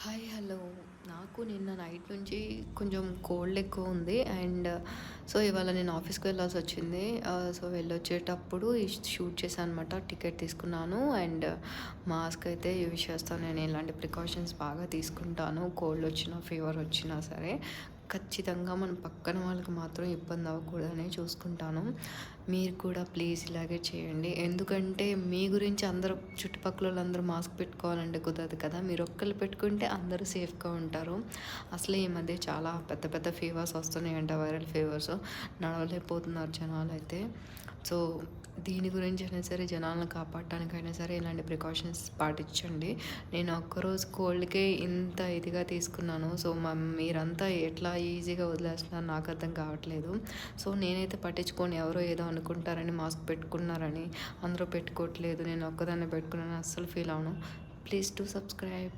Hi hello. నాకు నిన్న night నుంచి కొంచెం కోల్డ్ ఎక్కువ ఉంది. సో ఇవాళ నేను ఆఫీస్కి వెళ్ళాల్సి వచ్చింది. సో వెళ్ళొచ్చేటప్పుడు షూట్ చేశాను అనమాట. టికెట్ తీసుకున్నాను అండ్ మాస్క్ అయితే యూజ్ చేస్తాను. నేను ఇలాంటి ప్రికాషన్స్ బాగా తీసుకుంటాను. కోల్డ్ వచ్చినా ఫీవర్ వచ్చినా సరే ఖచ్చితంగా మన పక్కన వాళ్ళకి మాత్రం ఇబ్బంది అవ్వకూడదని చూసుకుంటాను. మీరు కూడా ప్లీజ్ ఇలాగే చేయండి. ఎందుకంటే మీ గురించి అందరూ చుట్టుపక్కల వాళ్ళందరూ మాస్క్ పెట్టుకోవాలంటే కుదరదు కదా. మీరు ఒక్కళ్ళు పెట్టుకుంటే అందరూ సేఫ్గా ఉంటారు. అసలే ఈ మధ్య చాలా పెద్ద పెద్ద ఫీవర్స్ వస్తున్నాయంట, వైరల్ ఫీవర్స్. నడవలేకపోతున్నారు జనాలైతే. సో దీని గురించి అయినా సరే, జనాలను కాపాడటానికైనా సరే ఇలాంటి ప్రికాషన్స్ పాటించండి. నేను ఒక్కరోజు కోల్డ్కే ఇంత ఇదిగా తీసుకున్నాను. సో మీరంతా ఎట్లా ఈజీగా వదిలేస్తున్నారు నాకు అర్థం కావట్లేదు. సో నేనైతే పట్టించుకొని ఎవరో ఏదో అనుకుంటారని మాస్క్ పెట్టుకున్నారని అందరూ పెట్టుకోవట్లేదు, నేను ఒక్కదాన్నే పెట్టుకున్నాను అస్సలు ఫీల్ అవును. Please to subscribe.